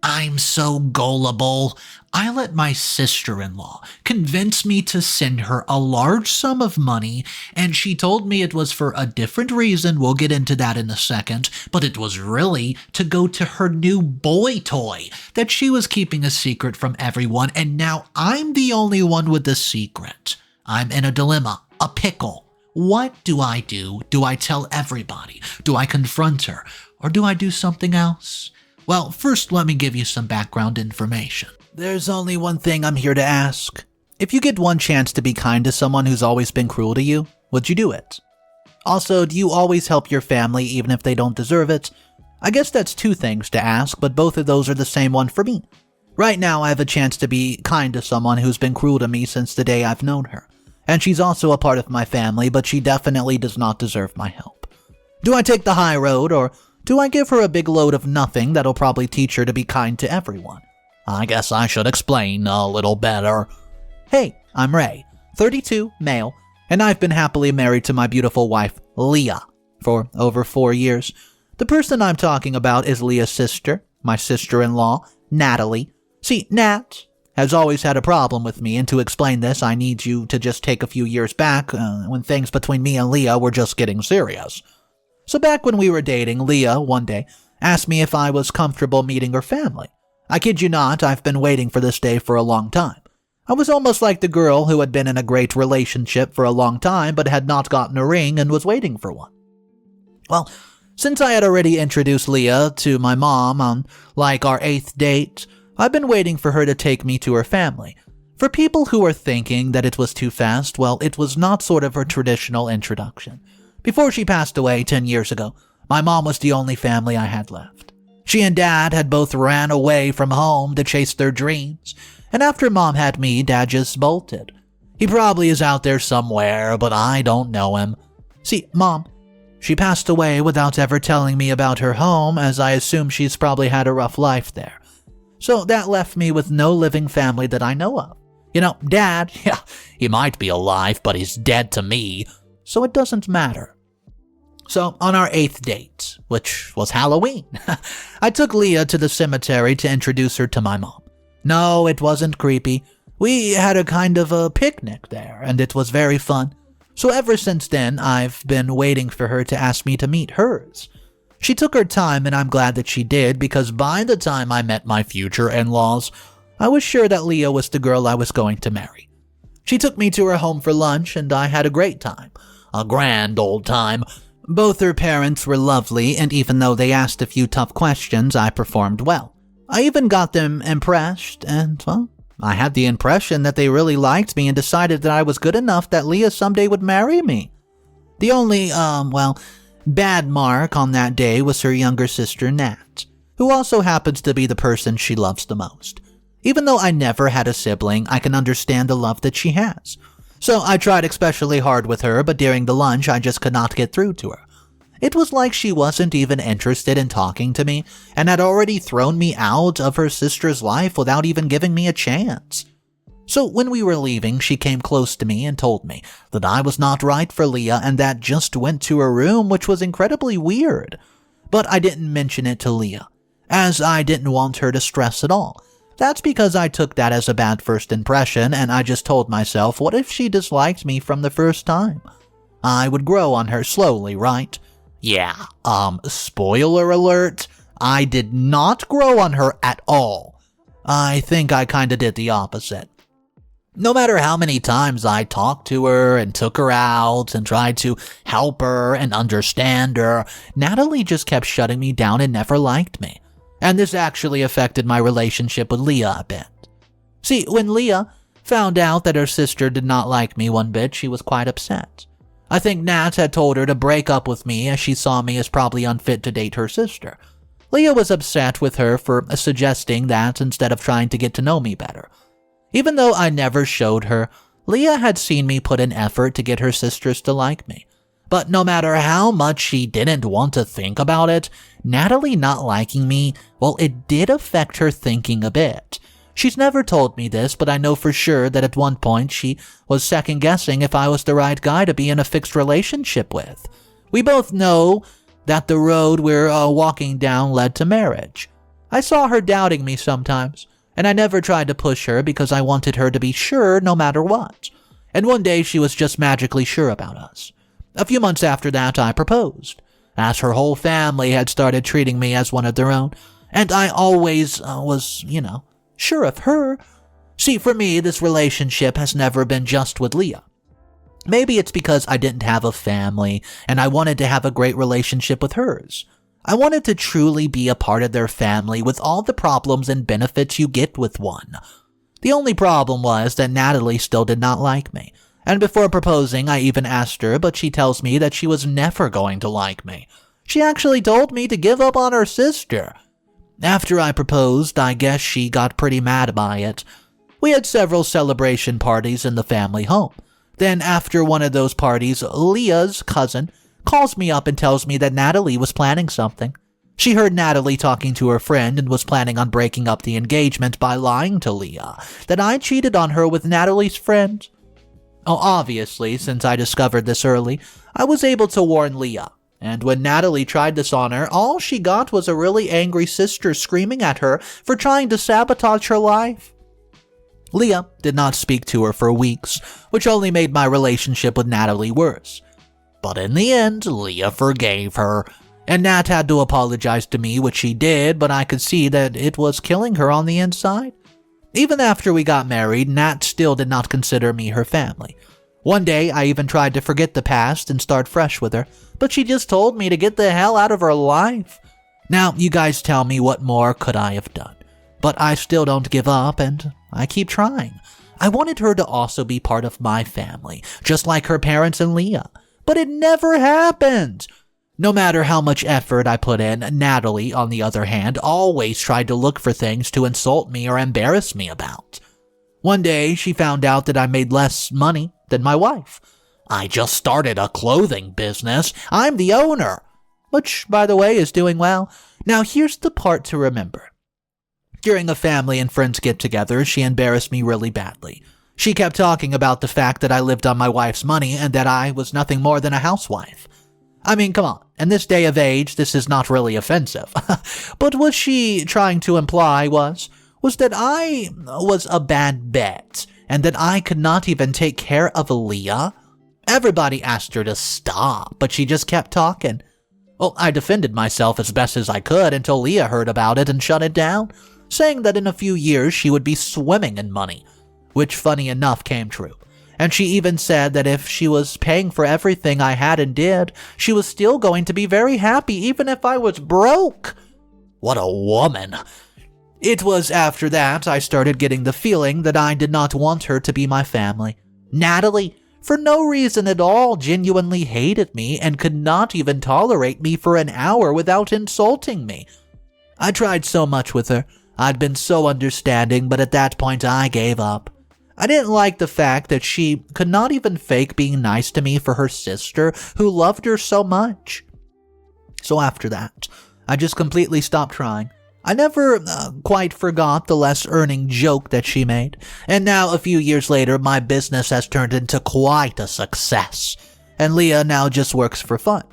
I'm so gullible. I let my sister-in-law convince me to send her a large sum of money, and she told me it was for a different reason. We'll get into that in a second, but it was really to go to her new boy toy that she was keeping a secret from everyone, and now I'm the only one with the secret. I'm in a dilemma, a pickle. What do I do? Do I tell everybody? Do I confront her? Or do I do something else? Well, first let me give you some background information. There's only one thing I'm here to ask. If you get one chance to be kind to someone who's always been cruel to you, would you do it? Also, do you always help your family even if they don't deserve it? I guess that's two things to ask, but both of those are the same one for me. Right now, I have a chance to be kind to someone who's been cruel to me since the day I've known her. And she's also a part of my family, but she definitely does not deserve my help. Do I take the high road, or do I give her a big load of nothing that'll probably teach her to be kind to everyone? I guess I should explain a little better. Hey, I'm Ray, 32, male, and I've been happily married to my beautiful wife, Leah, for over 4 years. The person I'm talking about is Leah's sister, my sister-in-law, Natalie. See, Nat has always had a problem with me, and to explain this, I need you to just take a few years back when things between me and Leah were just getting serious. So back when we were dating, Leah, one day, asked me if I was comfortable meeting her family. I kid you not, I've been waiting for this day for a long time. I was almost like the girl who had been in a great relationship for a long time but had not gotten a ring and was waiting for one. Well, since I had already introduced Leah to my mom on, like, our 8th date, I've been waiting for her to take me to her family. For people who are thinking that it was too fast, well, it was not sort of her traditional introduction. Before she passed away 10 years ago, my mom was the only family I had left. She and Dad had both ran away from home to chase their dreams, and after Mom had me, Dad just bolted. He probably is out there somewhere, but I don't know him. See, Mom, she passed away without ever telling me about her home, as I assume she's probably had a rough life there. So that left me with no living family that I know of. You know, Dad, yeah, he might be alive, but he's dead to me, so it doesn't matter. So, on our 8th date, which was Halloween, I took Leah to the cemetery to introduce her to my mom. No, it wasn't creepy. We had a kind of a picnic there, and it was very fun. So ever since then, I've been waiting for her to ask me to meet hers. She took her time, and I'm glad that she did, because by the time I met my future in-laws, I was sure that Leah was the girl I was going to marry. She took me to her home for lunch, and I had a great time. A grand old time. Both her parents were lovely, and even though they asked a few tough questions, I performed well. I even got them impressed, and, well, I had the impression that they really liked me and decided that I was good enough that Leah someday would marry me. The only, bad mark on that day was her younger sister, Nat, who also happens to be the person she loves the most. Even though I never had a sibling, I can understand the love that she has. So I tried especially hard with her, but during the lunch I just could not get through to her. It was like she wasn't even interested in talking to me, and had already thrown me out of her sister's life without even giving me a chance. So when we were leaving, she came close to me and told me that I was not right for Leah and that just went to her room, which was incredibly weird. But I didn't mention it to Leah, as I didn't want her to stress at all. That's because I took that as a bad first impression, and I just told myself, what if she disliked me from the first time? I would grow on her slowly, right? Yeah, spoiler alert, I did not grow on her at all. I think I kinda did the opposite. No matter how many times I talked to her and took her out and tried to help her and understand her, Natalie just kept shutting me down and never liked me. And this actually affected my relationship with Leah a bit. See, when Leah found out that her sister did not like me one bit, she was quite upset. I think Nat had told her to break up with me as she saw me as probably unfit to date her sister. Leah was upset with her for suggesting that instead of trying to get to know me better. Even though I never showed her, Leah had seen me put in effort to get her sisters to like me. But no matter how much she didn't want to think about it, Natalie not liking me, well, it did affect her thinking a bit. She's never told me this, but I know for sure that at one point she was second-guessing if I was the right guy to be in a fixed relationship with. We both know that the road we're walking down led to marriage. I saw her doubting me sometimes, and I never tried to push her because I wanted her to be sure no matter what. And one day she was just magically sure about us. A few months after that, I proposed, as her whole family had started treating me as one of their own, and I always was, sure of her. See, for me, this relationship has never been just with Leah. Maybe it's because I didn't have a family, and I wanted to have a great relationship with hers. I wanted to truly be a part of their family with all the problems and benefits you get with one. The only problem was that Natalie still did not like me, and before proposing I even asked her, but she tells me that she was never going to like me. She actually told me to give up on her sister. After I proposed, I guess she got pretty mad by it. We had several celebration parties in the family home. Then after one of those parties, Leah's cousin calls me up and tells me that Natalie was planning something. She heard Natalie talking to her friend and was planning on breaking up the engagement by lying to Leah that I cheated on her with Natalie's friend. Oh, obviously, since I discovered this early, I was able to warn Leah. And when Natalie tried this on her, all she got was a really angry sister screaming at her for trying to sabotage her life. Leah did not speak to her for weeks, which only made my relationship with Natalie worse. But in the end, Leah forgave her, and Nat had to apologize to me, which she did, but I could see that it was killing her on the inside. Even after we got married, Nat still did not consider me her family. One day, I even tried to forget the past and start fresh with her, but she just told me to get the hell out of her life. Now, you guys tell me what more could I have done. But I still don't give up, and I keep trying. I wanted her to also be part of my family, just like her parents and Leah. But it never happened. No matter how much effort I put in, Natalie, on the other hand, always tried to look for things to insult me or embarrass me about. One day, she found out that I made less money than my wife. I just started a clothing business. I'm the owner. Which, by the way, is doing well. Now, here's the part to remember. During a family and friends get-together, she embarrassed me really badly. She kept talking about the fact that I lived on my wife's money and that I was nothing more than a housewife. I mean, come on, in this day of age, this is not really offensive. But what she trying to imply was that I was a bad bet and that I could not even take care of Leah. Everybody asked her to stop, but she just kept talking. Well, I defended myself as best as I could until Leah heard about it and shut it down, saying that in a few years she would be swimming in money, which funny enough came true. And she even said that if she was paying for everything I had and did, she was still going to be very happy even if I was broke. What a woman. It was after that I started getting the feeling that I did not want her to be my family. Natalie, for no reason at all, genuinely hated me and could not even tolerate me for an hour without insulting me. I tried so much with her. I'd been so understanding, but at that point I gave up. I didn't like the fact that she could not even fake being nice to me for her sister, who loved her so much. So after that, I just completely stopped trying. I never quite forgot the less earning joke that she made, and now a few years later my business has turned into quite a success, and Leah now just works for fun.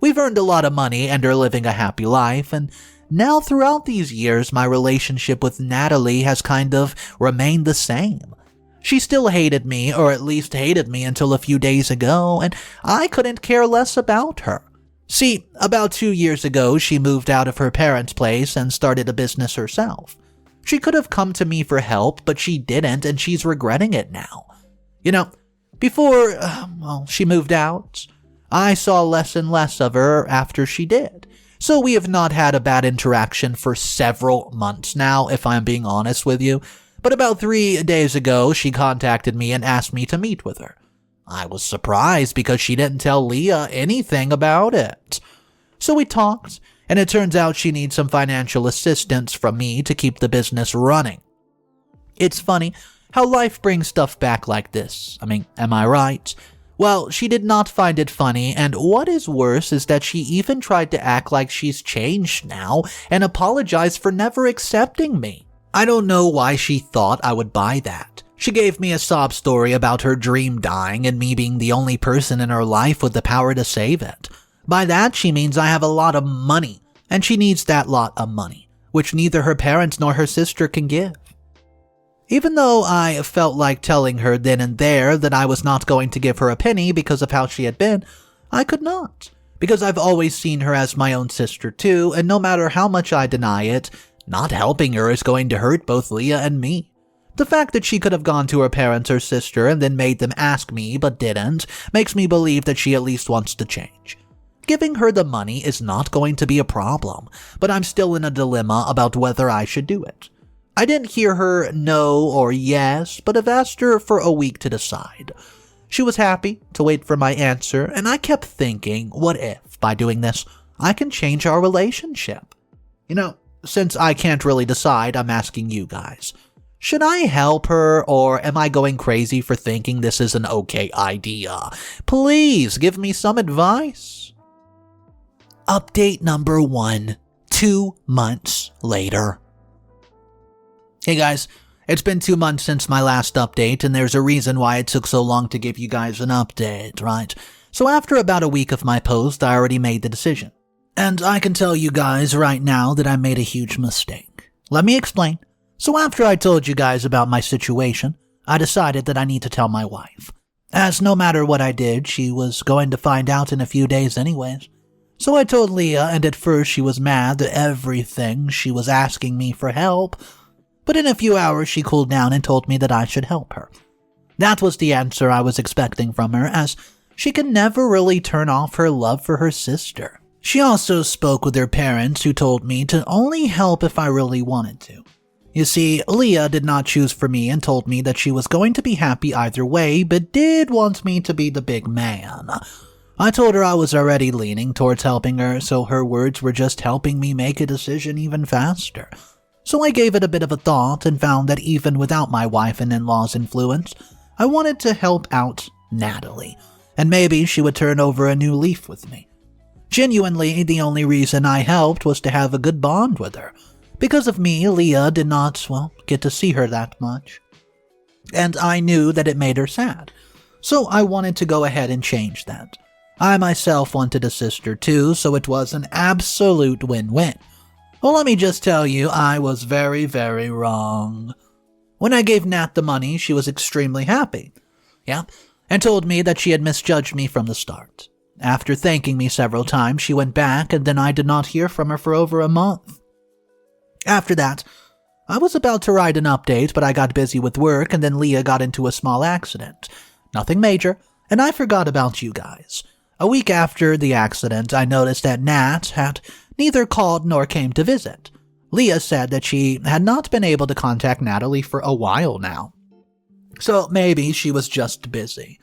We've earned a lot of money and are living a happy life, and now throughout these years my relationship with Natalie has kind of remained the same. She still hated me, or at least hated me until a few days ago, and I couldn't care less about her. See, about 2 years ago, she moved out of her parents' place and started a business herself. She could have come to me for help, but she didn't, and she's regretting it now. Before, she moved out, I saw less and less of her after she did. So we have not had a bad interaction for several months now, if I'm being honest with you. But about 3 days ago, she contacted me and asked me to meet with her. I was surprised because she didn't tell Leah anything about it. So we talked, and it turns out she needs some financial assistance from me to keep the business running. It's funny how life brings stuff back like this. I mean, am I right? Well, she did not find it funny, and what is worse is that she even tried to act like she's changed now and apologize for never accepting me. I don't know why she thought I would buy that. She gave me a sob story about her dream dying and me being the only person in her life with the power to save it. By that, she means I have a lot of money, and she needs that lot of money. which neither her parents nor her sister can give. Even though I felt like telling her then and there that I was not going to give her a penny because of how she had been, I could not, because I've always seen her as my own sister too, and no matter how much I deny it, not helping her is going to hurt both Leah and me. The fact that she could have gone to her parents or sister and then made them ask me but didn't makes me believe that she at least wants to change. Giving her the money is not going to be a problem, but I'm still in a dilemma about whether I should do it. I didn't hear her no or yes, but have asked her for a week to decide. She was happy to wait for my answer, and I kept thinking, what if, by doing this, I can change our relationship? Since I can't really decide, I'm asking you guys. Should I help her, or am I going crazy for thinking this is an okay idea? Please give me some advice. Update number 1, 2 months later. Hey guys, it's been 2 months since my last update, and there's a reason why it took so long to give you guys an update, right? So after about a week of my post, I already made the decision. And I can tell you guys right now that I made a huge mistake. Let me explain. So after I told you guys about my situation, I decided that I need to tell my wife. As no matter what I did, she was going to find out in a few days anyways. So I told Leah, and at first she was mad at everything. She was asking me for help. But in a few hours she cooled down and told me that I should help her. That was the answer I was expecting from her, as she can never really turn off her love for her sister. She also spoke with her parents, who told me to only help if I really wanted to. You see, Leah did not choose for me and told me that she was going to be happy either way, but did want me to be the big man. I told her I was already leaning towards helping her, so her words were just helping me make a decision even faster. So I gave it a bit of a thought and found that even without my wife and in-law's influence, I wanted to help out Natalie, and maybe she would turn over a new leaf with me. Genuinely, the only reason I helped was to have a good bond with her. Because of me, Leah did not, get to see her that much. And I knew that it made her sad. So I wanted to go ahead and change that. I myself wanted a sister too, so it was an absolute win-win. Well, let me just tell you, I was very, very wrong. When I gave Nat the money, she was extremely happy. And told me that she had misjudged me from the start. After thanking me several times, she went back, and then I did not hear from her for over a month. After that, I was about to write an update, but I got busy with work, and then Leah got into a small accident. Nothing major, and I forgot about you guys. A week after the accident, I noticed that Nat had neither called nor came to visit. Leah said that she had not been able to contact Natalie for a while now. So maybe she was just busy.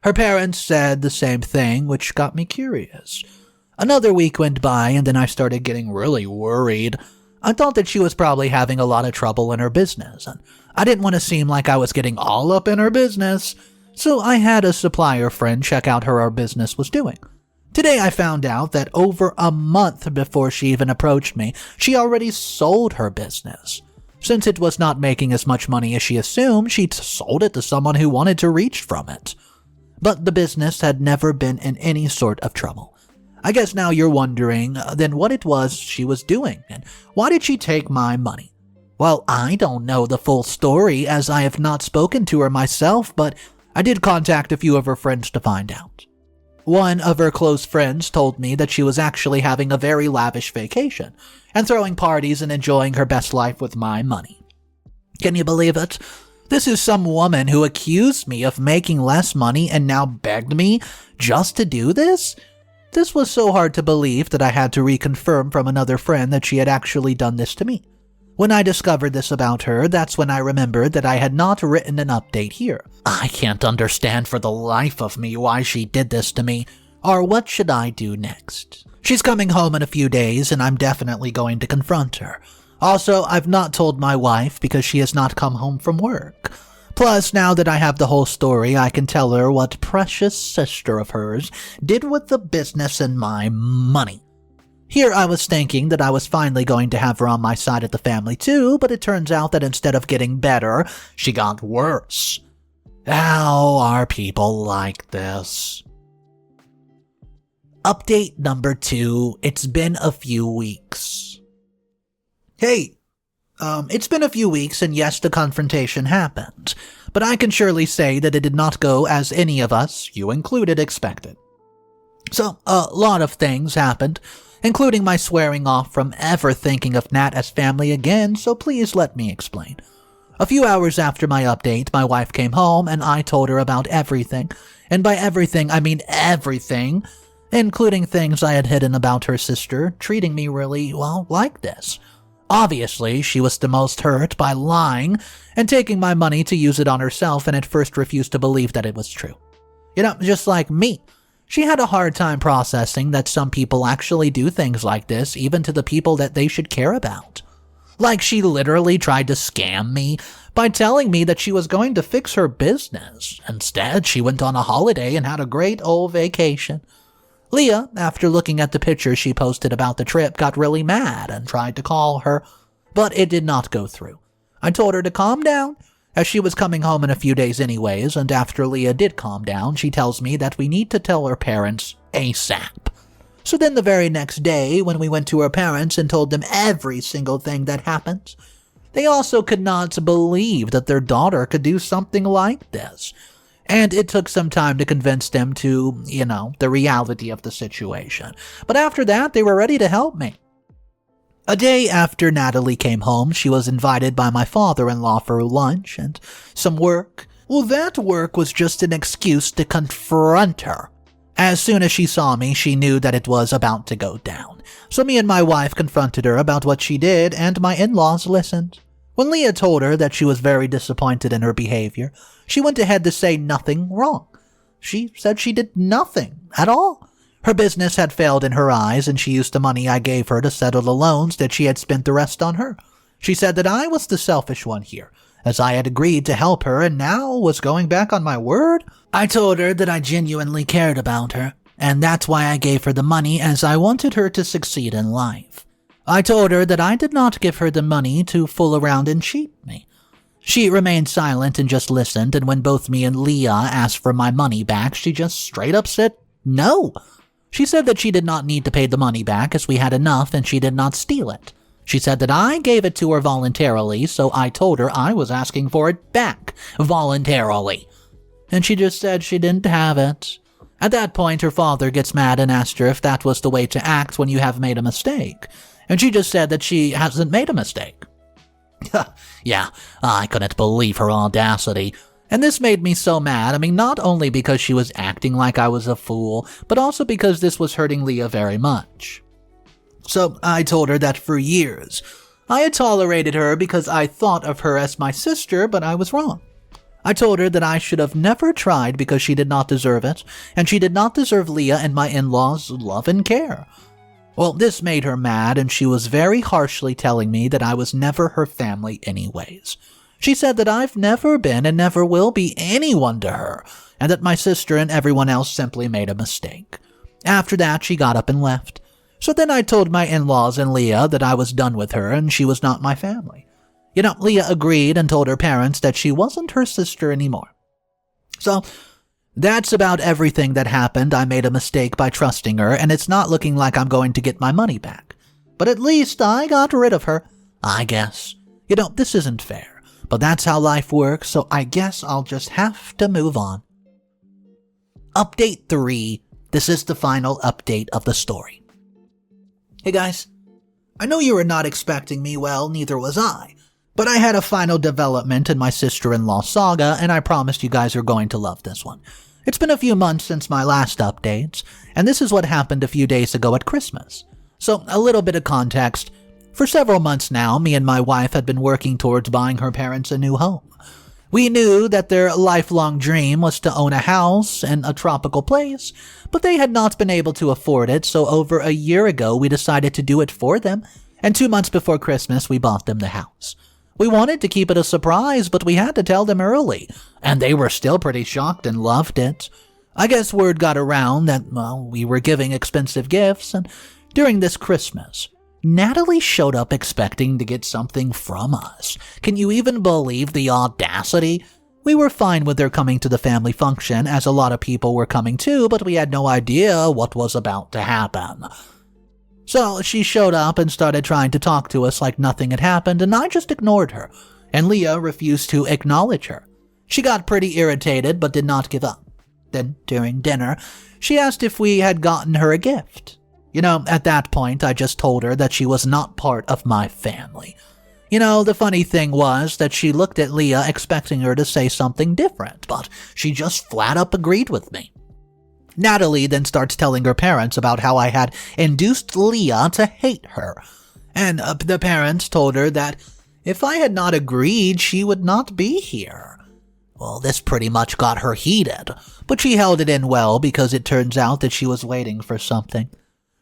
Her parents said the same thing, which got me curious. Another week went by, and then I started getting really worried. I thought that she was probably having a lot of trouble in her business, and I didn't want to seem like I was getting all up in her business, so I had a supplier friend check out how her business was doing. Today I found out that over a month before she even approached me, she already sold her business. Since it was not making as much money as she assumed, she sold it to someone who wanted to reach from it. But the business had never been in any sort of trouble. I guess now you're wondering then what it was she was doing, and why did she take my money? Well, I don't know the full story as I have not spoken to her myself, but I did contact a few of her friends to find out. One of her close friends told me that she was actually having a very lavish vacation and throwing parties and enjoying her best life with my money. Can you believe it? This is some woman who accused me of making less money and now begged me just to do this? This was so hard to believe that I had to reconfirm from another friend that she had actually done this to me. When I discovered this about her, that's when I remembered that I had not written an update here. I can't understand for the life of me why she did this to me, or what should I do next? She's coming home in a few days, and I'm definitely going to confront her. Also, I've not told my wife because she has not come home from work. Plus, now that I have the whole story, I can tell her what precious sister of hers did with the business and my money. Here I was thinking that I was finally going to have her on my side at the family too, but it turns out that instead of getting better, she got worse. How are people like this? Update number 2. It's been a few weeks. Hey, it's been a few weeks and yes, the confrontation happened, but I can surely say that it did not go as any of us, you included, expected. So, a lot of things happened, including my swearing off from ever thinking of Nat as family again, so please let me explain. A few hours after my update, my wife came home and I told her about everything. And by everything, I mean everything, including things I had hidden about her sister, treating me really, well, like this. Obviously, she was the most hurt by lying and taking my money to use it on herself and at first refused to believe that it was true. Just like me. She had a hard time processing that some people actually do things like this even to the people that they should care about. Like she literally tried to scam me by telling me that she was going to fix her business. Instead, she went on a holiday and had a great old vacation. Leah, after looking at the pictures she posted about the trip, got really mad and tried to call her, but it did not go through. I told her to calm down, as she was coming home in a few days anyways, and after Leah did calm down, she tells me that we need to tell her parents ASAP. So then the very next day, when we went to her parents and told them every single thing that happened, they also could not believe that their daughter could do something like this. And it took some time to convince them to, the reality of the situation. But after that, they were ready to help me. A day after Natalie came home, she was invited by my father-in-law for lunch and some work. Well, that work was just an excuse to confront her. As soon as she saw me, she knew that it was about to go down. So me and my wife confronted her about what she did, and my in-laws listened. When Leah told her that she was very disappointed in her behavior, she went ahead to say nothing wrong. She said she did nothing at all. Her business had failed in her eyes, and she used the money I gave her to settle the loans that she had spent the rest on her. She said that I was the selfish one here, as I had agreed to help her and now was going back on my word. I told her that I genuinely cared about her, and that's why I gave her the money, as I wanted her to succeed in life. I told her that I did not give her the money to fool around and cheat me. She remained silent and just listened, and when both me and Leah asked for my money back, she just straight up said no. She said that she did not need to pay the money back as we had enough and she did not steal it. She said that I gave it to her voluntarily, so I told her I was asking for it back voluntarily. And she just said she didn't have it. At that point, her father gets mad and asked her if that was the way to act when you have made a mistake. And she just said that she hasn't made a mistake. Yeah, I couldn't believe her audacity. And this made me so mad, not only because she was acting like I was a fool, but also because this was hurting Leah very much. So I told her that for years, I had tolerated her because I thought of her as my sister, but I was wrong. I told her that I should have never tried because she did not deserve it, and she did not deserve Leah and my in-laws' love and care. Well, this made her mad, and she was very harshly telling me that I was never her family anyways. She said that I've never been and never will be anyone to her, and that my sister and everyone else simply made a mistake. After that, she got up and left. So then I told my in-laws and Leah that I was done with her and she was not my family. Leah agreed and told her parents that she wasn't her sister anymore. So that's about everything that happened. I made a mistake by trusting her, and it's not looking like I'm going to get my money back. But at least I got rid of her, I guess. This isn't fair, but that's how life works, so I guess I'll just have to move on. Update 3. This is the final update of the story. Hey guys, I know you were not expecting me, well, neither was I. But I had a final development in my sister-in-law saga, and I promised you guys are going to love this one. It's been a few months since my last updates, and this is what happened a few days ago at Christmas. So, a little bit of context. For several months now, me and my wife had been working towards buying her parents a new home. We knew that their lifelong dream was to own a house in a tropical place, but they had not been able to afford it, so over a year ago we decided to do it for them, and 2 months before Christmas we bought them the house. We wanted to keep it a surprise, but we had to tell them early, and they were still pretty shocked and loved it. I guess word got around that, we were giving expensive gifts, and during this Christmas, Natalie showed up expecting to get something from us. Can you even believe the audacity? We were fine with her coming to the family function, as a lot of people were coming too, but we had no idea what was about to happen. So she showed up and started trying to talk to us like nothing had happened, and I just ignored her, and Leah refused to acknowledge her. She got pretty irritated but did not give up. Then, during dinner, she asked if we had gotten her a gift. At that point, I just told her that she was not part of my family. The funny thing was that she looked at Leah expecting her to say something different, but she just flat up agreed with me. Natalie then starts telling her parents about how I had induced Leah to hate her, and the parents told her that if I had not agreed, she would not be here. Well, this pretty much got her heated, but she held it in well because it turns out that she was waiting for something.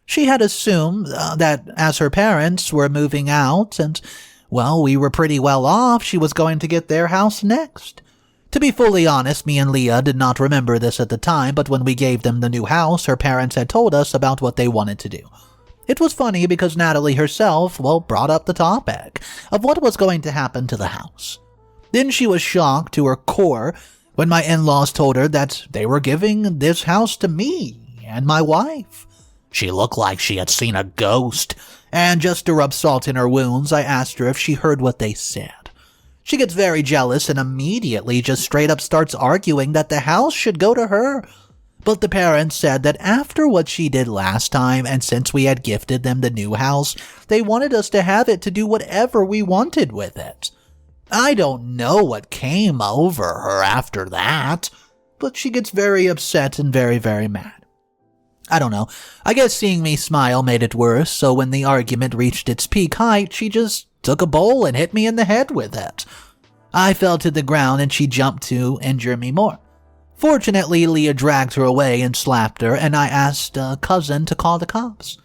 She had assumed that as her parents were moving out and, well, we were pretty well off, she was going to get their house next. To be fully honest, me and Leah did not remember this at the time, but when we gave them the new house, her parents had told us about what they wanted to do. It was funny because Natalie herself, brought up the topic of what was going to happen to the house. Then she was shocked to her core when my in-laws told her that they were giving this house to me and my wife. She looked like she had seen a ghost, and just to rub salt in her wounds, I asked her if she heard what they said. She gets very jealous and immediately just straight up starts arguing that the house should go to her. But the parents said that after what she did last time, and since we had gifted them the new house, they wanted us to have it to do whatever we wanted with it. I don't know what came over her after that, but she gets very upset and very, very mad. I don't know. I guess seeing me smile made it worse, so when the argument reached its peak height, she just took a bowl and hit me in the head with it. I fell to the ground and she jumped to injure me more. Fortunately, Leah dragged her away and slapped her, and I asked a cousin to call the cops.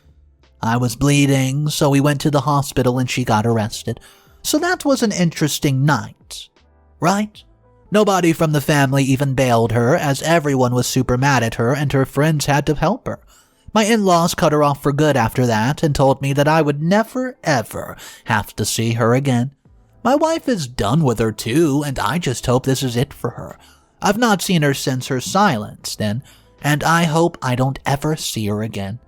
I was bleeding, so we went to the hospital and she got arrested. So that was an interesting night, right? Nobody from the family even bailed her, as everyone was super mad at her and her friends had to help her. My in-laws cut her off for good after that and told me that I would never, ever have to see her again. My wife is done with her too, and I just hope this is it for her. I've not seen her since her silence then, and I hope I don't ever see her again.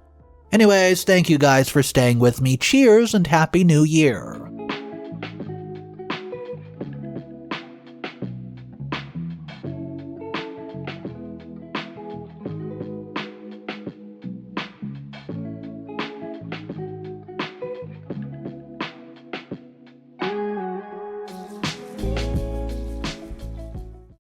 Anyways, thank you guys for staying with me. Cheers and Happy New Year.